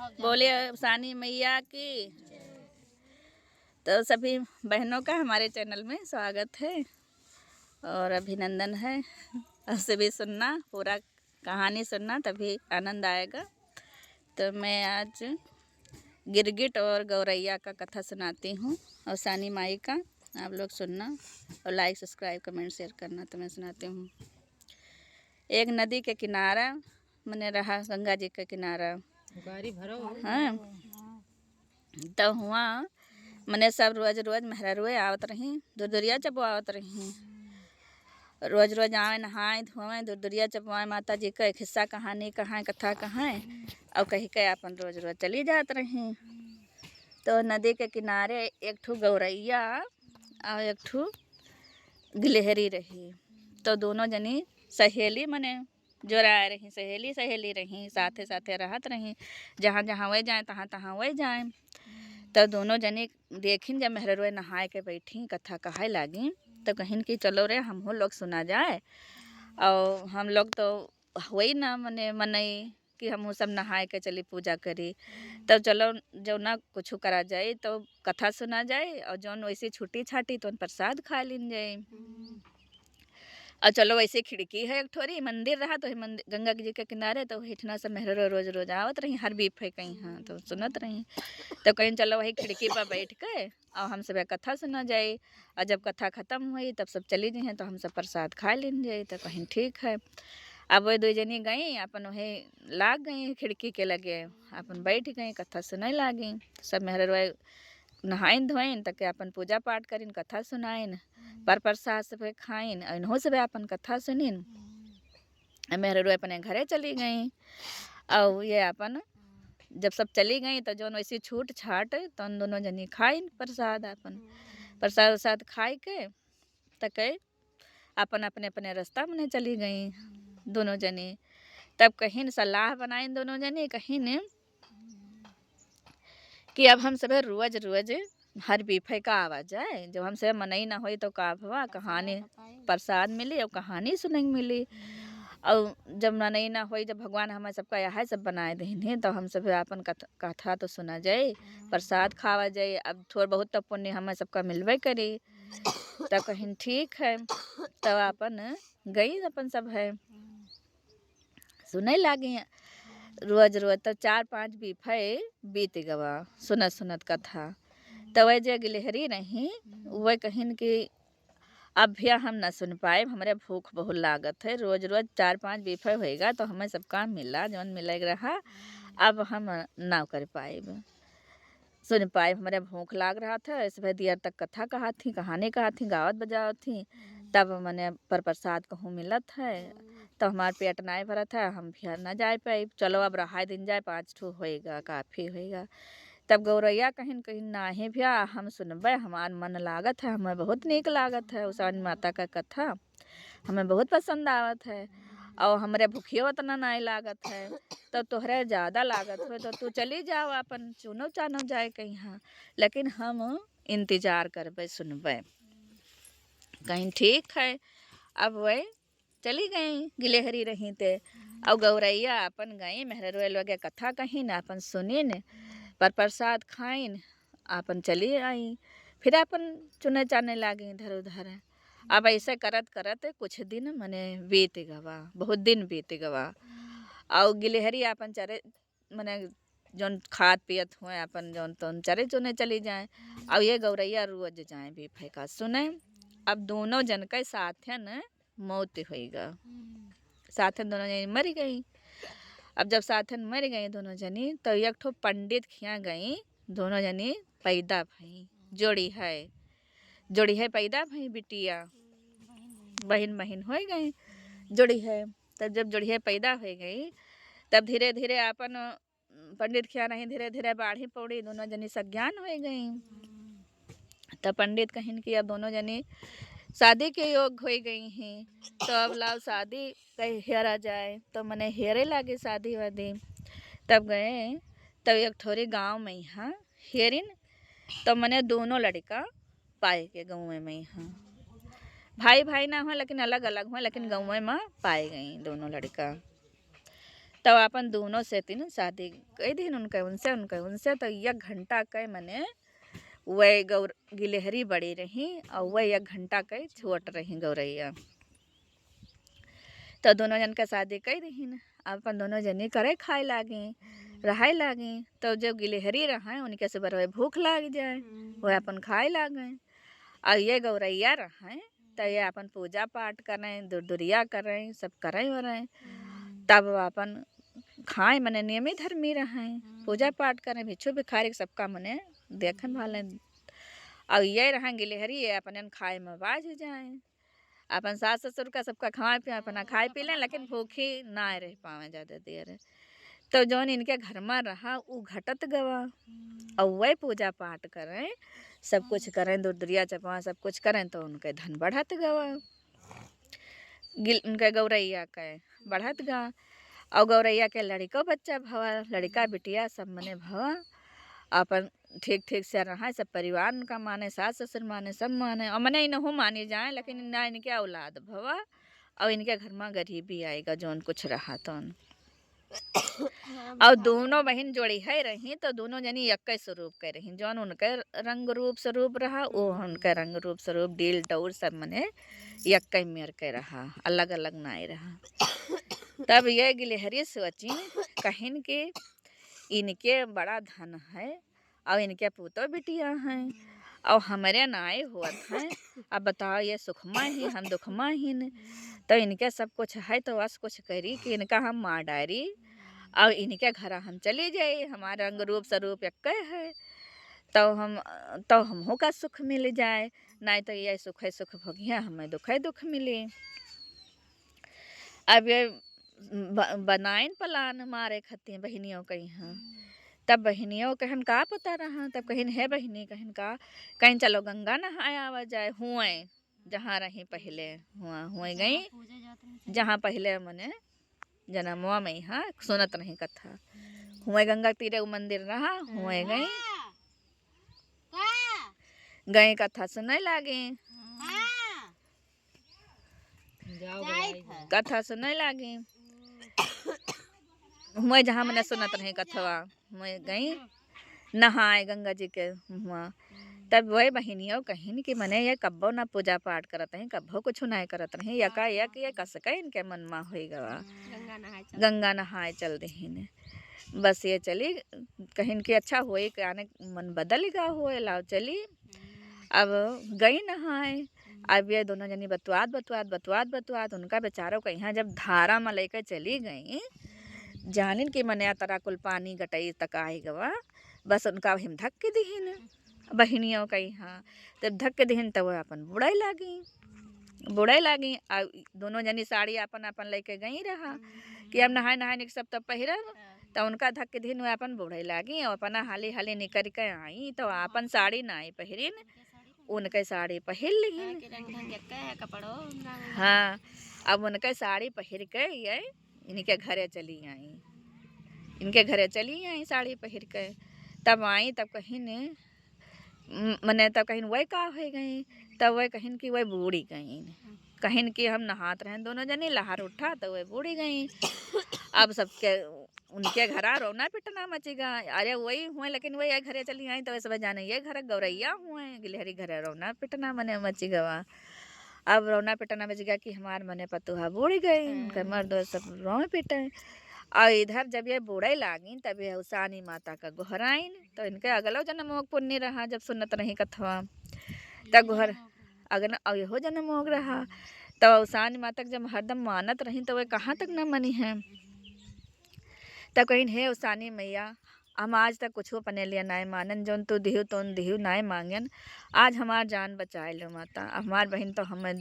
बोलिए सानी मैया की। तो सभी बहनों का हमारे चैनल में स्वागत है और अभिनंदन है। और सभी सुनना, पूरा कहानी सुनना, तभी आनंद आएगा। तो मैं आज गिरगिट और गौरैया का कथा सुनाती हूँ और सानी माई का। आप लोग सुनना और लाइक, सब्सक्राइब, कमेंट, शेयर करना। तो मैं सुनाती हूँ। एक नदी के किनारा मैंने रहा, गंगा जी का किनारा। हाँ, तो हुआ मने सब रोज रोज मेहरारूए आवत रही, दूर दूरिया चपवावत रही। रोज रोज आवे, नहाए धोए, दूर दूरिया चपवाए, माता जी का एक हिस्सा कहानी कहाँ कथा कहाँ और कही के अपन रोज रोज चली जात रही। तो नदी के किनारे एक ठू गौरैया और एक ठू गिलहरी रही। तो दोनों जनी सहेली मने जोराए रही, सहेली सहेली रही, साथे साथे रहत रही। जहाँ जहाँ वह जाए तहाँ तहाँ वह जाए। तो दोनों जने देखिन जब मेहररुए नहाए के बैठी कथा कहे लागी, तो कहिन कि चलो रे हम लोग सुना जाए। और हम लोग तो वही ना मने मनई कि हम सब नहाए के चली पूजा करी। तब चलो जो ना कुछ करा जाए तो कथा सुना जाए, और जौन वैसे छुट्टी छाटी तो प्रसाद खा लिन जाए। और चलो वैसे खिड़की है एक ठोरी, मंदिर रहा तो मंदिर गंगा जी के किनारे, तो हिठना से मेहरो रोज रोज आवत रही, हर बीफ है कहीं। हाँ, तो सुनत रही। तो कहीं चलो वही खिड़की पर बैठ के और हम सब कथा सुना जाए। और जब कथा ख़त्म हुई तब सब चली गई, तो हम सब प्रसाद खा लेन जाए। तो कहीं ठीक है। अब वही दो जनी गई, अपन वही लाग गई खिड़की के लगे, अपन बैठ गई, कथा सुनाई लागी। सब मेहरो नहाइन धोइन तक अपन पूजा पाठ करिन, कथा सुनाइन, पर प्रसाद सब खाइन, इन्हों सब अपन कथा सुनिन। मेहरो अपने घरे चली गई। और ये अपन जब सब चली गई तो जौन वैसी छूट छाट तो उन दोनों जनी खाइन प्रसाद, अपन प्रसाद वरसाद खाए के तक अपन अपने अपने रास्ता में चली गई दोनों जनी। तब कहीं सलाह बनाई दोनों जनी, कहीं कि अब हम सब रोज रोज हर बीफे का आवाज जाए, जब हम सब मनई ना हो तो का भवा कहानी प्रसाद मिली और कहानी सुनने मिली। और जब मनई ना हो, जब भगवान हमें सबका यह सब बनाए दें, तो हम सब अपन कथा तो सुना जाए, प्रसाद खावा जाए। अब थोड़ा बहुत तो पुण्य हमें सबका मिलवे करी। तो कहीं ठीक है। तब अपन गई, अपन सब है सुने लागी रोज रोज। तो 4-5 बीफे बीत गवा सुनत सुनत कथा। तो वह जो गिलहरी नहीं, वह कहिन कि अब भी हम न सुन पाए, हमारे भूख बहुत लागत है। रोज रोज 4-5 बीफे होएगा तो हमें सब काम मिला, जौन मिले रहा अब हम ना कर पाए, सुन पाए, हमारे भूख लाग रहा था। इस भाई देर तक कथा कहा थी, कहानी कहा थी, गावत बजावत थी, तब मैंने पर प्रसाद कहूँ मिलत है। तो हमारे पेट नहीं भरा था, हम फिर ना जा पाए। चलो अब रहा दिन जाए, 5 ठू होएगा, काफ़ी होएगा। तब गौरैया कहिन कहिन नाही भैया हम सुनबे, हमार मन लागत है, हमें बहुत नीक लागत है उषा माता का कथा, हमें बहुत पसंद आवत है। और हमारे भूखियो उतना नहीं लागत है, तो तोहरे ज़्यादा लागत हो तो तू चली जाओ, अपन चुनो चानो जाए कहीं। हाँ, लेकिन हम इंतजार करबे सुनबे। कहीं ठीक है। अब वह चली गई, गिलहरी रही थे। और गौरैया अपन गई, मेहररुआ लगे कथा कहीं ना, अपन सुनिन, पर प्रसाद खाइन, अपन चली आई। फिर अपन चुने चाने लागी इधर उधर। अब ऐसे करत करत कुछ दिन मने बीत गवा, बहुत दिन बीत गवा। और गिलहरी अपन चरे मने जौन खाद पियत हुए अपन जौन तो चरे चुने चली जाए। और ये गौरैया रोज जाए भी फेंका सुने। अब दोनों जन के साथन मौत होगा, साथन दोनों जनी मर गई। अब जब साथन मर गई दोनों जनी, तो एक ठो पंडित खिया गई, दोनों जनी पैदा भई, जोड़ी है पैदा भई, बिटिया बहन बहन हो गई, जोड़ी है। तब जब जोड़ी है पैदा हो गई, तब धीरे धीरे अपन पंडित खिया नहीं, धीरे धीरे बाढ़ी पौड़ी, दोनों जनी सज्ञान हो गई। तब पंडित कहिन कि अब दोनों जनी शादी के योग हो गई हैं, तो अब लाओ शादी कहीं हेरा जाए। तो मने हेरे लागे शादी वादी। तब गए, तब एक ठोरी गांव में यहाँ हेरिन, तो मने दोनों लड़का पाए के गाँव में यहाँ भाई भाई ना हो, लेकिन अलग अलग हो, लेकिन गाँव में पाए गई दोनों लड़का। तब अपन दोनों से तीन शादी कई दिन उनसे तो 1 घंटा कई मने वही गौर गिलहरी बड़ी रही और वही 1 घंटा कई छोट रही गौरैया। तो दोनों जन का शादी कई रही न, अपन दोनों जनी करे खाए लागी रहाय लागी। तो जब गिलहरी रहा उनके से बरवे भूख लाग जाए वह अपन खाए लागे। और ये गौरैया रहा तो ये अपन पूजा पाठ करें दुरिया करें सब करें वरें तब अपन खाए मने नियमित धर्मी रहें पूजा पाठ करें भिक्षु भिखारी सबका मने देखन भाले। और ये रहा गिलहरी ये अपन खाए में बाज जाए अपन सास ससुर का सबका खाए पिए अपना खाए पी लें लेकिन भूखी ना रह पावे ज़्यादा देर। तो जौन इनके घर में रहा वो घटत गवा और वही पूजा पाठ करें सब कुछ करें दुरिया चपा सब कुछ करें तो उनके धन बढ़त गवा उनके गौरैया के बढ़त गा। और गौरैया के लड़को बच्चा भवा लड़का बिटिया सब मने भवा अपन ठीक ठीक से रहा सब परिवार उनका माने सास ससुर माने सब माने और मने इनहु मानी जाए लेकिन ना इनके औलाद भवा और इनके घर में गरीबी आएगा जौन कुछ रहा तो। और दोनों बहन जोड़ी है रही तो दोनों जनी एक स्वरूप के रही जौन उनके रंग रूप स्वरूप रहा वो उनके रंग रूप स्वरूप डील टौर सब मने एक मेर के रहा अलग अलग ना रहा। तब ये गिलहरी सोची कहिन के इनके बड़ा धन है और इनके पुतो बिटिया हैं और हमारे नाए हुआ हैं। अब बताओ ये सुखमा ही हम दुखमा ही न तो इनके सब कुछ है तो बस कुछ करी कि इनका हम मार डायरी और इनके घर हम चले जाए हमारा रंग रूप स्वरूप एक है तो हमको का सुख मिल जाए नहीं तो ये सुख है सुख भोगिया हमें दुख है दुख मिले। अब ये बनाइन प्लान मारे खती बहनियों के यहाँ तब बहनियों कहन का पता रहा तब कहिन है बहनी कहन का कहीं चलो गंगा नहाए आवा जाए हुए जहाँ रही पहले हुए गई जहाँ पहले मने जन्मवा में यहाँ सुनत नहीं कथा हुए गंगा तीरे वो मंदिर रहा हुए गई कथा सुने लागे कथा सुने लागे हुए जहाँ मैंने सुनत नहीं कथवा मैं गई नहाए गंगा जी के हुआ। तब वही बहनियों कहिन कि मने ये कब्बो ना पूजा पाठ करत हैं कब्बो कुछ नहीं करत रही यकायक ये कसक इनके मन में हो गवा गंगा नहाए चल रही बस ये चली कहिन कि अच्छा होए कि आने मन बदल गा होए लाओ चली। अब गई नहाए अब ये दोनों जनी बतवात उनका बेचारों का यहाँ जब धारा में लेकर चली गई जानिन कि मने तरा कुल पानी गटई तक आई गवा बस उनका हिम धक के दिहिन बहनियों का यहाँ तब धक के दिहिन तब अपन बुड़ाई लागी आ दोनों जनी साड़ी अपन अपन लेके गई रहा कि अब नहाए नहाए सब तब पहिरब तो उनका धक के दिहिन अपन बुड़ाई लागी और अपना हाली हाली निकल के आई तो अपन साड़ी ना पहिरिन उनके साड़ी पहिर ली। हाँ अब उनके साड़ी पहिर के ये इनके घरे चली आई साड़ी पहिर के तब आई तब कहिन मने तब कहिन वही का हो गई तब वही कहिन कि वही बूढ़ी गई कहिन कि हम नहात रहे दोनों जनी लहर उठा तो वही बूढ़ी गई। अब सबके उनके घर रोना पिटना मचेगा अरे वही हुए लेकिन वही घरे चली आई तो सब जाने ये घर गौरैया हुए गिलहरी घरे रोना पिटना मने मची गवा। अब रोना पिटना मच गया कि हमार मने पतुहा बूढ़ गई उनके मर्द सब रोए पिटे और इधर जब ये बूढ़े लागी तब ये उसानी माता का गोहराइन तो इनके अगलो जन्म पुण्य रहा जब सुनत नहीं कथवा तब गोहर अगन और यहो जन्म हो रहा तो उसानी माता जब हरदम मानत रही तो वे कहाँ तक न मनी है तब कहीं हे उसानी मैया हम आज तक कुछ अपने लिए नाय मानन जोन तू दिहु तोन दिहु नाय मांगन आज हमार जान बचाए लो माता हमार बहन तो हमें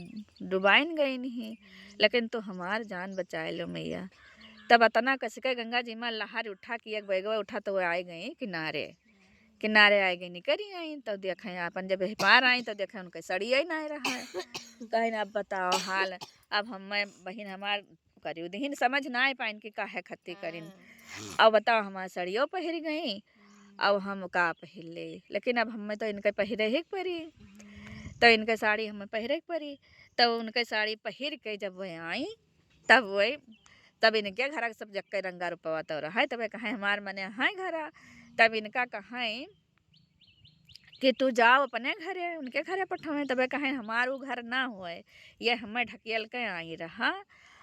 डुबाइन गई नहीं लेकिन तू हमार जान बचाए लो मैया। तब अतना कसके गंगा जी में लहर उठा कि एक बैगवा उठा तो वो आई गई किनारे आई गई निकरी आई तो देखें अपन जब पार आई तो देखें उनके सड़िया ही नहीं रहा है कहीं अब बताओ हाल अब हम बहन हमार करी दीन समझ ना आ पाइन कि काहे खत्ती करीन अब बताओ हमार सड़ियों पहिर गई अब हम का पहिर ले लेकिन अब हमें तो इनके पहिरे ही परी तो इनके साड़ी हमें पहिरे परी तो उनके साड़ी पहिर के जब वह आई तब वही तब इनके घर सब जक्के रंगा रुपवा तो रहा है। तब कहें हमार मने हाँ घरा। तब इनका कहें कि तू जाओ अपने घरे, उनके घरे पठावे। तब कहें हमार वो घर ना होए, ये हमें ढकेल के आई रहा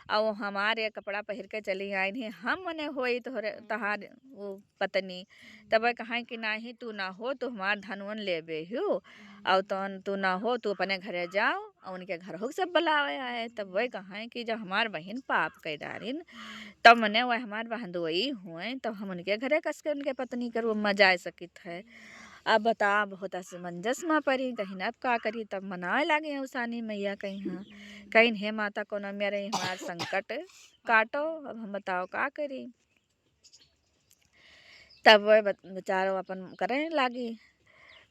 और हमारे कपड़ा पहिर के चली आई नहीं, हम मने होई तहार वो पत्नी। तब कहें कि नहीं तू ना हो, तू हमार धनवन लेबे हो और तू ना हो, तू अपने घरे जाओ और उनके घर हो सब बुलावे आए। तब वही कहें कि जब हमार बहन पाप कर डारिन तब मने वह हमार बहनदोई हुए, तब हम उनके घरे कस के उनके पत्नी कर वो मजा सकित है। अब बता बहुत असमंजस में पड़ी, कहीं अब का करी। तब मनाए लागे उसानी मैया कहीं हाँ कहीं हे माता को न मेरे हमार संकट काटो। अब हम बताओ का करी। तब वह बेचारो अपन करे लागी।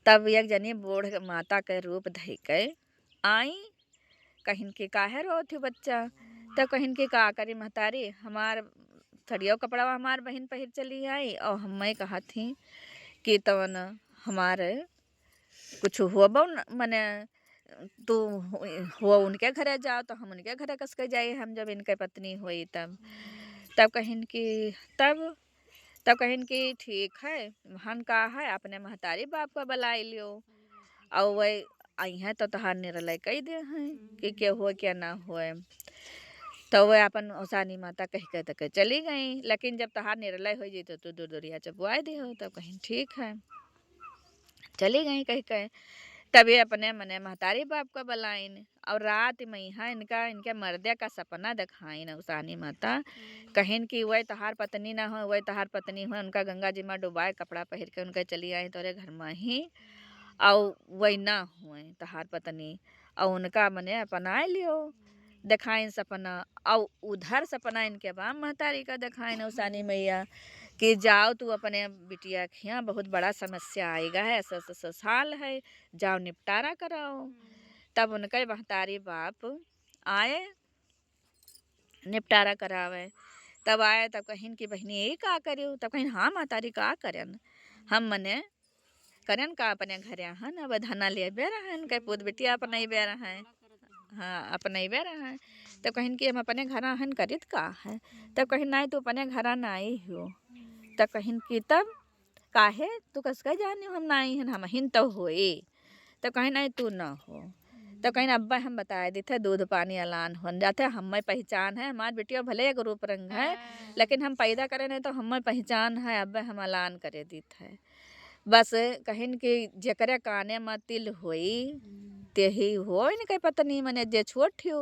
तब एक जनी बूढ़ माता के रूप धई के आई, कहीं के काहे रो थी बच्चा। तब कहीं के का करी महतारी, हमार थड़ियो कपड़ा हमार बहन पहिर चली आई और हमें कहा थी कि तवन हमारे कुछ हुआ मने तू हुआ उनके घरे जाओ, तो हम उनके घरे कस के जाए हम जब इनके पत्नी हुई। तब कहिन की तब कहिन की ठीक है, हम का है अपने महतारी बाप का बुलाई लियो और वही आई है तो तहार निर्णय कही दे हैं कि क्या हुआ क्या ना हुए। तो वह अपन ओसानी माता कह के तक चली गई। लेकिन जब तहार निर्णय हो जी तो तू दूर दूरिया चपुआ दी हो। तब कहीं ठीक है, चली गई कह के। तभी अपने मने महतारी बाप का बुलाइन और रात में यहाँ इनके मर्दे का सपना दिखाइन उसानी माता। कहिन कि वही तहार पत्नी ना हो, वही तहार पत्नी हो, उनका गंगा जी में डुबाए कपड़ा पहिर के उनके चली आई तोरे घर में ही और वही ना हुए तहार पत्नी और उनका मने अपना लियो दिखाइन सपना। और उधर सपना इनके बाप महतारी का दिखाइन उसानी मैया कि जाओ तू अपने बिटिया के यहाँ बहुत बड़ा समस्या आएगा है, ऐसा साल है, जाओ निपटारा कराओ। तब उनके महतारी बाप आए निपटारा करावे। तब आए तब कहिन कि बहनी यही का करियो। तब कहिन हाँ महतारी का करन, हम मने करन का अपने घरे हन अब धना ले बे रहन के पुत बिटिया अपने बे रहें, हाँ अपने बे रहें। तब कहिन कि हम अपने घर हन करित का है। तब कहिन नहीं तू अपने घर ना आई हो। तब कहिन कि तब काहे तू कस के जानी हम नहीं हन, हम हिन तो होए। तब कहीं नहीं तू ना हो। तब कहीं अब्बा हम बताए दी थे दूध पानी अलान हो जाते, हमें पहचान है हमार बेटिया भले एक रूप रंग है लेकिन हम पैदा करे नहीं तो हमें पहचान है, अब्बा हम अलान करे दी थे। बस कहिन कि जकरे काने में तिल होई ते ही हो इनके पत्नी मने जे छोट हो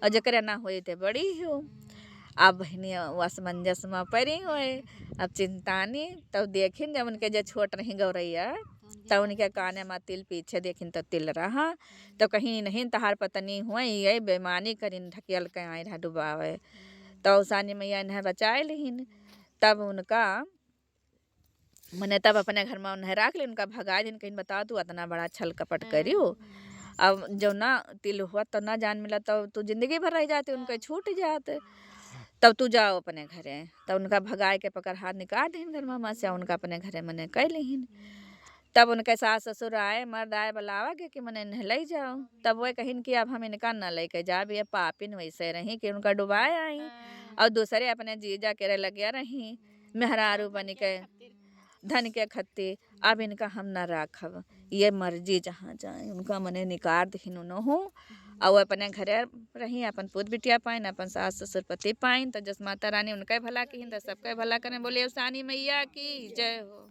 और जकरे ना होई ते बड़ी हो। अब बहनी असमंजस में पड़ी हुए, अब चिंता नहीं। तब देखिन जब उनके जो छोट रही गौरैया तब उनके काने में तिल पीछे देखिन तो तिल रहा। तो कहीं नहीं तहार पत्नी हुई यही बेमानी करिन ढकेल के आई रहा डुबावे। तो उसानी मैया इन्हें बचाए लिहिन। तब उनका मने तब अपने घर में उन्हें राख ली, उनका भगा दिन कहीं बताओ तू इतना बड़ा छल कपट करियो। अब जो ना तिल हुआ तो ना जान मिला तो तू जिंदगी भर रह जाते, उनके छूट जाते। तब तू जाओ अपने घरे। तब उनका भगाए के पकड़ हाथ निकाल दीन घर मामा से उनका अपने घरे मने कह लिहिन। तब उनके सास ससुर आए मर्द आए बुलावा के कि मने इन्हें ले जाओ। तब वह कहिन कि अब हम इनका न लेके जा भी पापिन वैसे रही कि उनका डुबाए आई और दूसरे अपने जीजा के लगे रही मेहरारू बन के धन के खत्ती। अब इनका हम न राखब, ये मर्जी जहाँ जाए उनका मने निकार दीन उन्हों और अपने घरे रही अपन पुत बिटिया पाइन अपन सास ससुर पति पाइन। तो जस माता रानी उनका भला कहिन तो सबके भला करें। बोले उसानी मैया की जय हो।